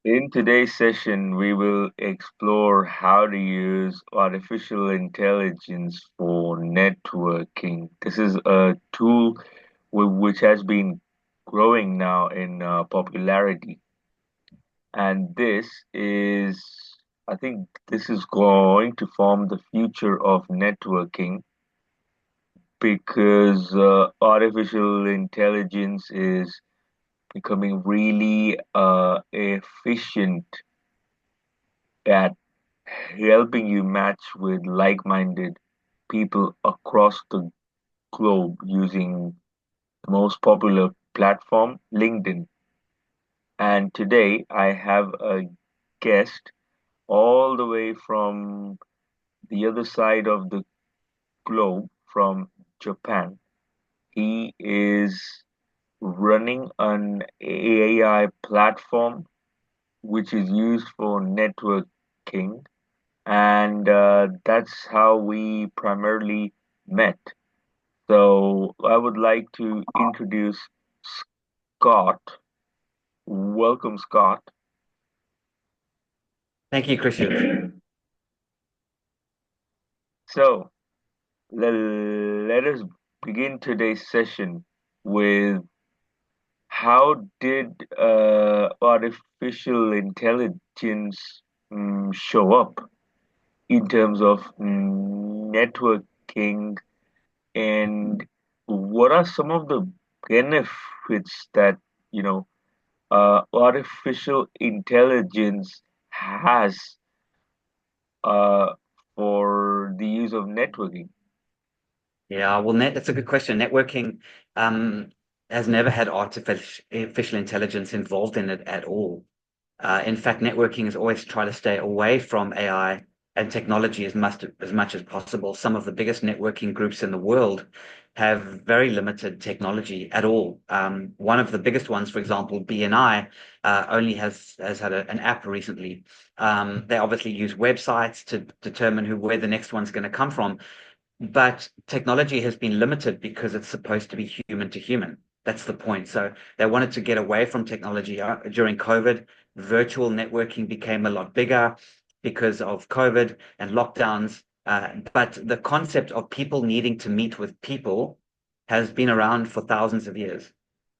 In today's session, we will explore how to use artificial intelligence for networking. This is a tool which has been growing now in popularity, and I think, this is going to form the future of networking because artificial intelligence is becoming really efficient at helping you match with like-minded people across the globe using the most popular platform, LinkedIn. And today I have a guest all the way from the other side of the globe, from Japan. He is running an AI platform which is used for networking, and that's how we primarily met. So I would like to introduce Scott. Welcome, Scott. Thank you, Krishiv. So let us begin today's session with how did artificial intelligence show up in terms of networking, and what are some of the benefits that you know artificial intelligence has uh, for the use of networking? Yeah, well, that's a good question. Networking um, has never had artificial intelligence involved in it at all. In fact, networking has always tried to stay away from AI and technology as much as possible. Some of the biggest networking groups in the world have very limited technology at all. One of the biggest ones, for example, BNI, only has had an app recently. They obviously use websites to determine where the next one's going to come from, but technology has been limited because it's supposed to be human to human. That's the point. So they wanted to get away from technology during COVID. Virtual networking became a lot bigger because of COVID and lockdowns. But the concept of people needing to meet with people has been around for thousands of years.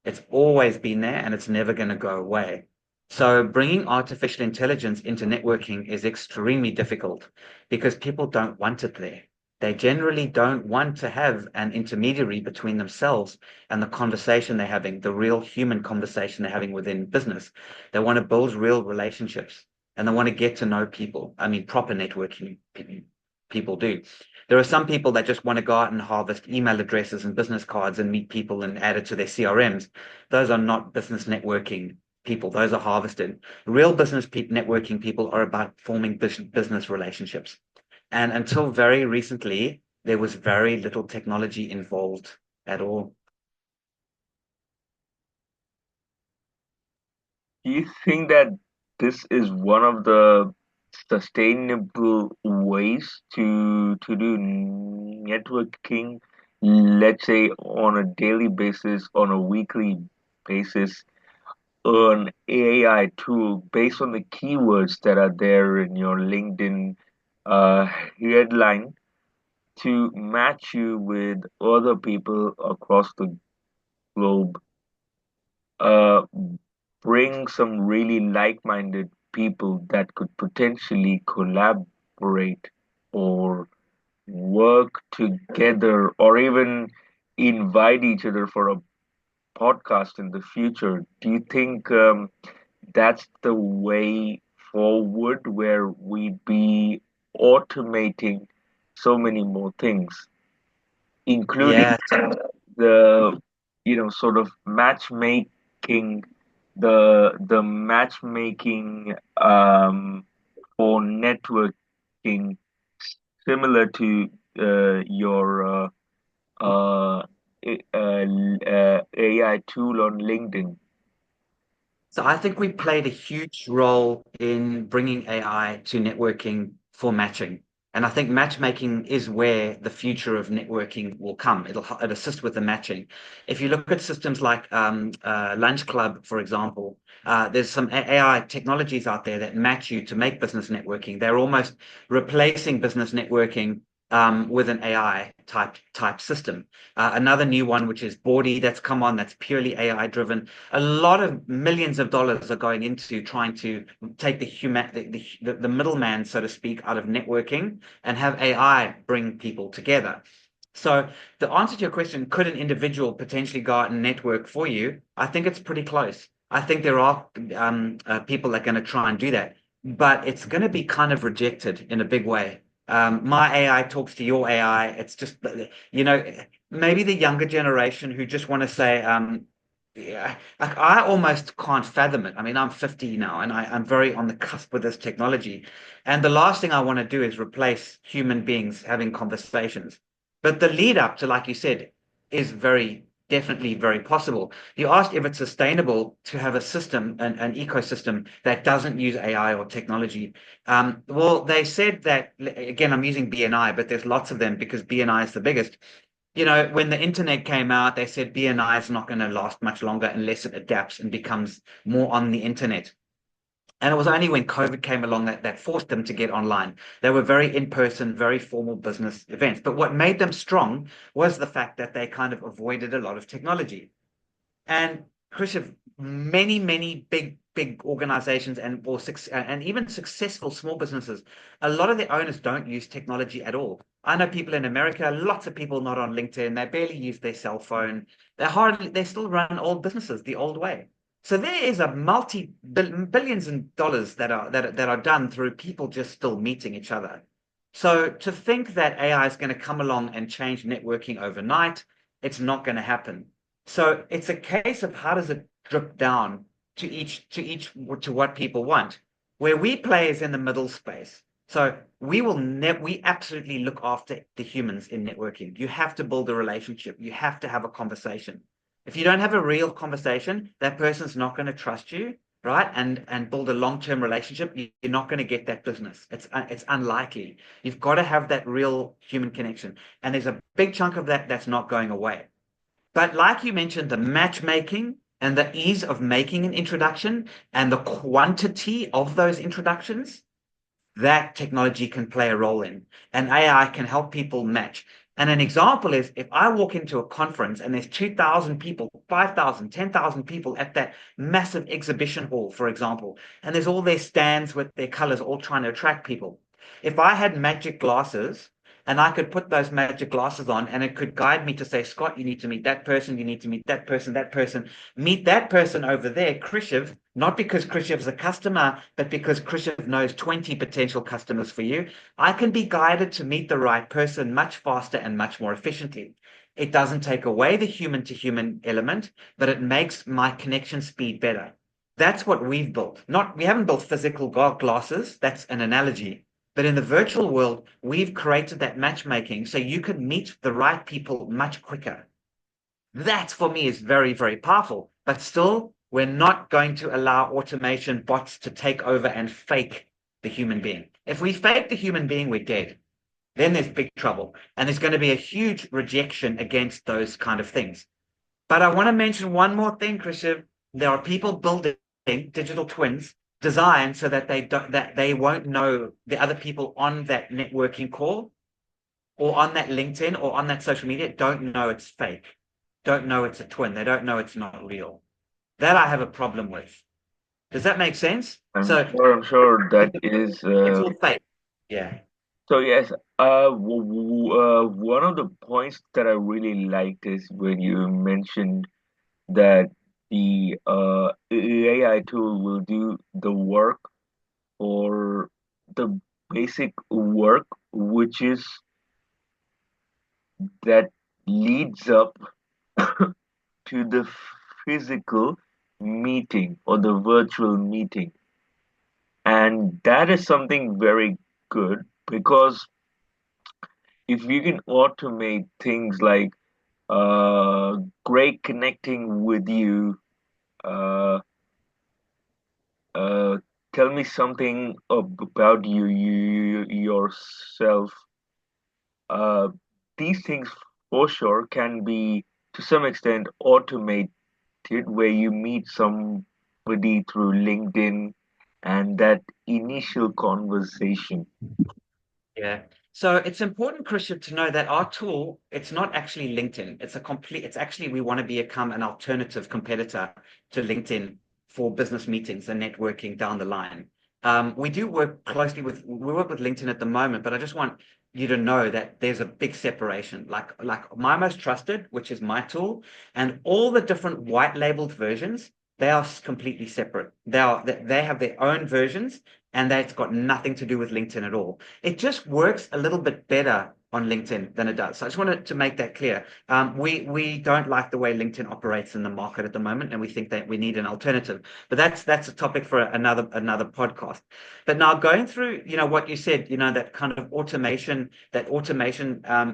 It's always been there and it's never going to go away. So bringing artificial intelligence into networking is extremely difficult because people don't want it there. They generally don't want to have an intermediary between themselves and the conversation they're having, the real human conversation they're having within business. They want to build real relationships and they want to get to know people. I mean, proper networking people do. There are some people that just want to go out and harvest email addresses and business cards and meet people and add it to their CRMs. Those are not business networking people. Those are harvested. Real networking people are about forming business relationships. And until very recently, there was very little technology involved at all. Do you think that this is one of the sustainable ways to do networking, let's say on a daily basis, on a weekly basis, an AI tool based on the keywords that are there in your LinkedIn uh, headline to match you with other people across the globe, uh, bring some really like-minded people that could potentially collaborate or work together or even invite each other for a podcast in the future. Do you think that's the way forward where we'd be automating so many more things, including Yeah, the sort of matchmaking, the matchmaking for networking, similar to your uh, AI tool on LinkedIn? so I think we played a huge role in bringing AI to networking for matching. And I think matchmaking is where the future of networking will come. It'll assist with the matching. If you look at systems like Lunch Club, for example, there's some AI technologies out there that match you to make business networking. They're almost replacing business networking with an AI type system. Another new one, which is Bordy, that's come on, that's purely AI driven. A lot of millions of dollars are going into trying to take the middleman, so to speak, out of networking and have AI bring people together. So the answer to your question, could an individual potentially go out and network for you? I think it's pretty close. I think there are people that are going to try and do that, but it's going to be kind of rejected in a big way. My AI talks to your AI. It's just, you know, maybe the younger generation who just want to say, yeah, like I almost can't fathom it. I mean, I'm 50 now and I'm very on the cusp with this technology. And the last thing I want to do is replace human beings having conversations. But the lead up to, like you said, is very definitely very possible. You asked if it's sustainable to have a system, an ecosystem that doesn't use AI or technology. Well, they said that, again, I'm using BNI, but there's lots of them because BNI is the biggest. When the internet came out, they said BNI is not going to last much longer unless it adapts and becomes more on the internet. And it was only when COVID came along that forced them to get online. They were very in-person, very formal business events. But what made them strong was the fact that they kind of avoided a lot of technology. And Krishiv, many big organizations and even successful small businesses, a lot of the owners don't use technology at all. I know people in America, lots of people not on LinkedIn, they barely use their cell phone. They still run old businesses the old way. So there is a multi billions in dollars that are done through people just still meeting each other. So to think that AI is going to come along and change networking overnight, it's not going to happen. So it's a case of how does it drip down to what people want. Where we play is in the middle space. So we absolutely look after the humans in networking. You have to build a relationship. You have to have a conversation. If you don't have a real conversation, that person's not going to trust you, right? And build a long-term relationship. You're not going to get that business. It's unlikely. You've got to have that real human connection. And there's a big chunk of that that's not going away. But like you mentioned, the matchmaking and the ease of making an introduction and the quantity of those introductions, that technology can play a role in. And AI can help people match. And an example is if I walk into a conference and there's 2,000 people, 5,000, 10,000 people at that massive exhibition hall, for example, and there's all their stands with their colors all trying to attract people. If I had magic glasses and I could put those magic glasses on and it could guide me to say, Scott, you need to meet that person, you need to meet that person, meet that person over there, Krishiv, not because Krishiv's a customer, but because Krishiv knows 20 potential customers for you. I can be guided to meet the right person much faster and much more efficiently. It doesn't take away the human to human element, but it makes my connection speed better. That's what we've built. Not we haven't built physical glasses. That's an analogy. But in the virtual world, we've created that matchmaking so you can meet the right people much quicker. That for me is very, very powerful. But still, we're not going to allow automation bots to take over and fake the human being. If we fake the human being, we're dead. Then there's big trouble. And there's going to be a huge rejection against those kind of things. But I want to mention one more thing, Krishiv. There are people building digital twins designed so that they won't know the other people on that networking call or on that LinkedIn or on that social media don't know it's fake, don't know it's a twin. They don't know it's not real. That I have a problem with. Does that make sense? So I'm sure that is. it's all fake. Yeah. So yes, one of the points that I really liked is when you mentioned that the AI tool will do the work or the basic work, which is that leads up to the physical meeting or the virtual meeting. And that is something very good because if you can automate things like great connecting with you, uh, uh, tell me something about yourself. Uh, these things for sure can be to some extent automated, where you meet somebody through LinkedIn and that initial conversation. Yeah. So it's important, Christian, to know that our tool, it's not actually LinkedIn. It's actually, we want to become an alternative competitor to LinkedIn for business meetings and networking down the line. We work with LinkedIn at the moment, but I just want you to know that there's a big separation. Like My Most Trusted, which is my tool, and all the different white labeled versions, they are completely separate. They have their own versions, and that's got nothing to do with LinkedIn at all. It just works a little bit better on LinkedIn than it does. So I just wanted to make that clear. We don't like the way LinkedIn operates in the market at the moment, and we think that we need an alternative. But that's a topic for another podcast. But now going through, what you said, that kind of automation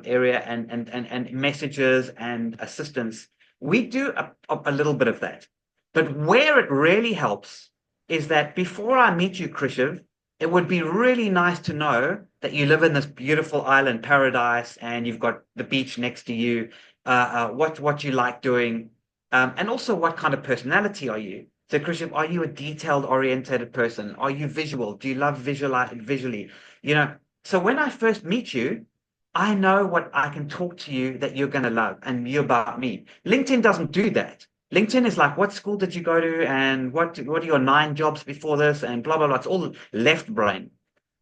area and messages and assistance, we do a little bit of that. But where it really helps is that before I meet you, Krishiv, it would be really nice to know that you live in this beautiful island paradise and you've got the beach next to you, what you like doing, and also what kind of personality are you? So, Krishiv, are you a detailed oriented person? Are you visual? Do you love visually? You know, so when I first meet you, I know what I can talk to you that you're going to love and you about me. LinkedIn doesn't do that. LinkedIn is like, what school did you go to, and what are your 9 jobs before this, and blah blah blah. It's all left brain.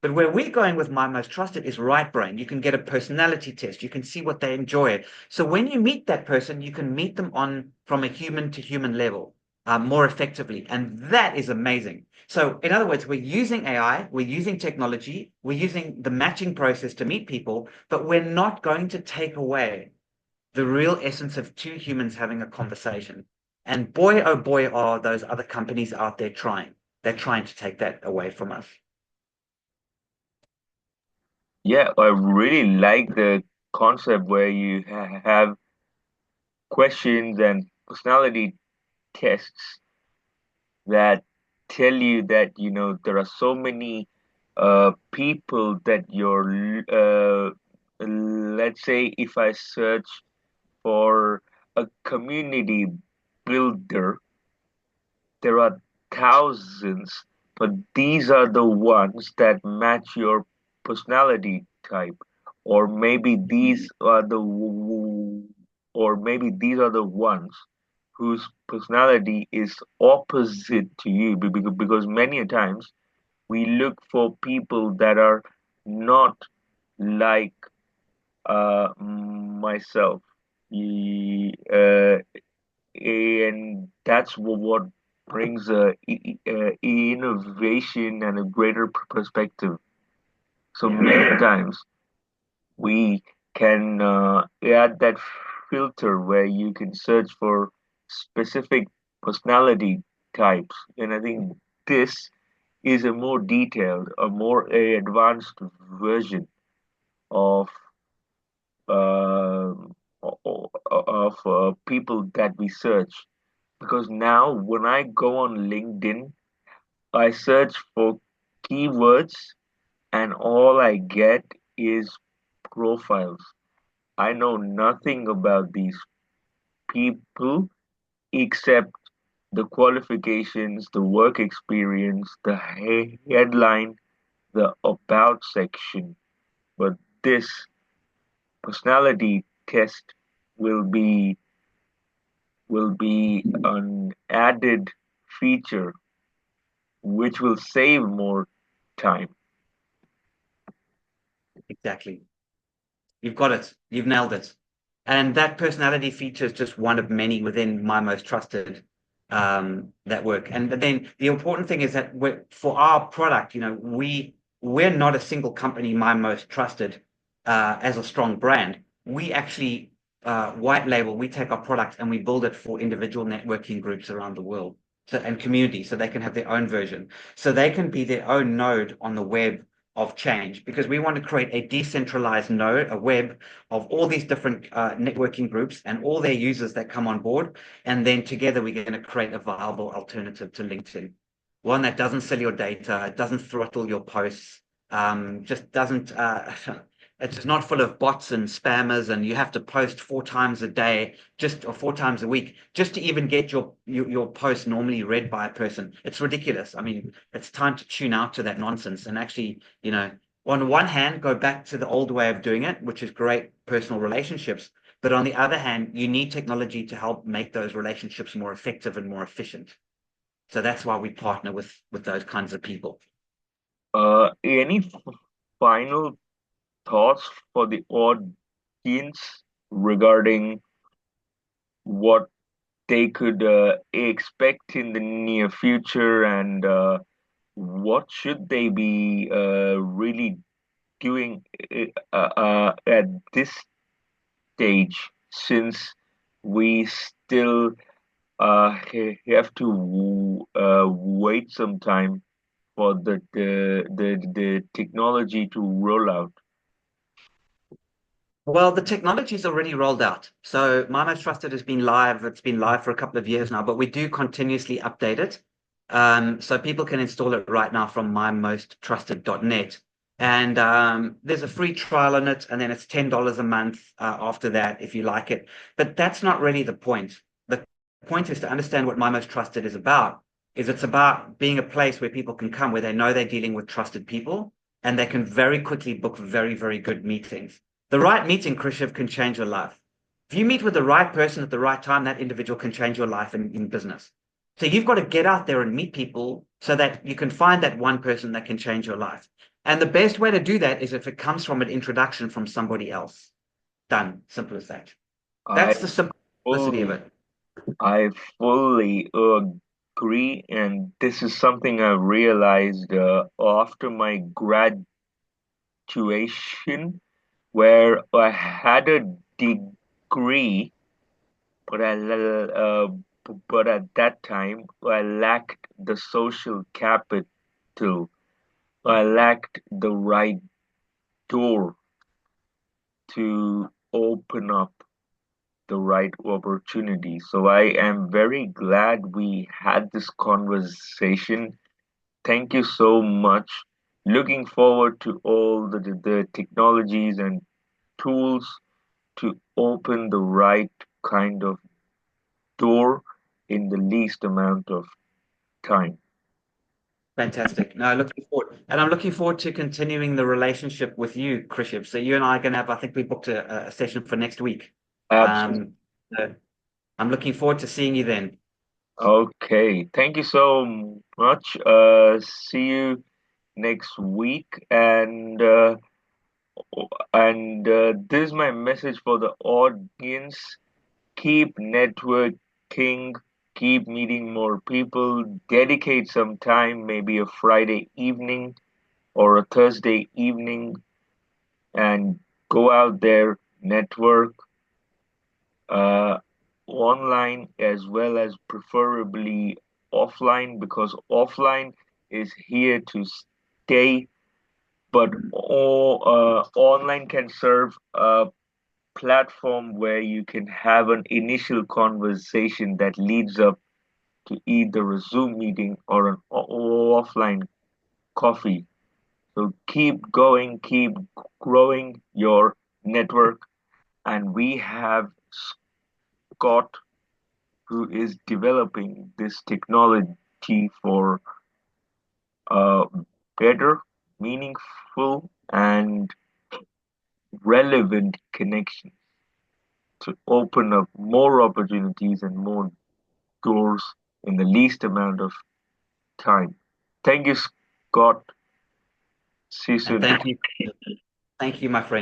But where we're going with My Most Trusted is right brain. You can get a personality test. You can see what they enjoy. So when you meet that person, you can meet them on from a human to human level more effectively, and that is amazing. So in other words, we're using AI, we're using technology, we're using the matching process to meet people, but we're not going to take away the real essence of two humans having a conversation. And boy, oh boy, are those other companies out there trying. They're trying to take that away from us. Yeah, I really like the concept where you have questions and personality tests that tell you that there are so many people that let's say if I search for a community builder, there are thousands, but these are the ones that match your personality type, or maybe these are the ones whose personality is opposite to you, because many a times we look for people that are not like myself. And that's what brings innovation and a greater perspective. So many times we can add that filter where you can search for specific personality types, and I think this is a more detailed, a more advanced version of uh, people that we search. Because now when I go on LinkedIn, I search for keywords and all I get is profiles. I know nothing about these people except the qualifications, the work experience, the headline, the about section. But this personality test will be an added feature which will save more time. Exactly. You've got it. You've nailed it. And that personality feature is just one of many within My Most Trusted network. And then the important thing is that for our product, we're not a single company, My Most Trusted, as a strong brand. We actually white label, we take our product and we build it for individual networking groups around the world. So, and communities, so they can have their own version. So they can be their own node on the web of change, because we want to create a decentralized node, a web of all these different networking groups and all their users that come on board. And then together we're going to create a viable alternative to LinkedIn. one that doesn't sell your data, it doesn't throttle your posts, just doesn't it's not full of bots and spammers, and you have to post 4 times a day, just or 4 times a week, just to even get your post normally read by a person. It's ridiculous. I mean, it's time to tune out to that nonsense and actually, on one hand, go back to the old way of doing it, which is great personal relationships. But on the other hand, you need technology to help make those relationships more effective and more efficient. So that's why we partner with those kinds of people. Any final thoughts for the audience regarding what they could expect in the near future, and what should they be really doing at this stage, since we still have to wait some time for the technology to roll out? Well, the technology's already rolled out. So My Most Trusted has been live. It's been live for a couple of years now, but we do continuously update it. So people can install it right now from mymosttrusted.net. And there's a free trial on it, and then it's $10 a month after that if you like it. But that's not really the point. The point is to understand what My Most Trusted is about. Is it's about being a place where people can come where they know they're dealing with trusted people, and they can very quickly book very, very good meetings. The right meeting, Krishiv, can change your life. If you meet with the right person at the right time, that individual can change your life in business. So you've got to get out there and meet people so that you can find that one person that can change your life. And the best way to do that is if it comes from an introduction from somebody else. Done. Simple as that. I That's the simplicity of fully, it. I fully agree, and this is something I realized after my graduation, where I had a degree, but but at that time I lacked the social capital. I lacked the right door to open up the right opportunity. So I am very glad we had this conversation. Thank you so much. Looking forward to all the technologies and tools to open the right kind of door in the least amount of time. Fantastic. No, looking forward. And I'm looking forward to continuing the relationship with you, Krishiv. So you and I are going to have, I think we booked a session for next week. Absolutely. Um, so I'm looking forward to seeing you then. Okay. Thank you so much. See you next week. And this is my message for the audience. Keep networking, keep meeting more people, dedicate some time, maybe a Friday evening or a Thursday evening, and go out there, network, uh, online as well as preferably offline, because offline is here to stay, but online can serve a platform where you can have an initial conversation that leads up to either a Zoom meeting or an offline coffee. So keep going, keep growing your network. And we have Scott, who is developing this technology for a better, meaningful, and relevant connection to open up more opportunities and more doors in the least amount of time. Thank you, Scott. See you And soon. thank you. Thank you, my friend.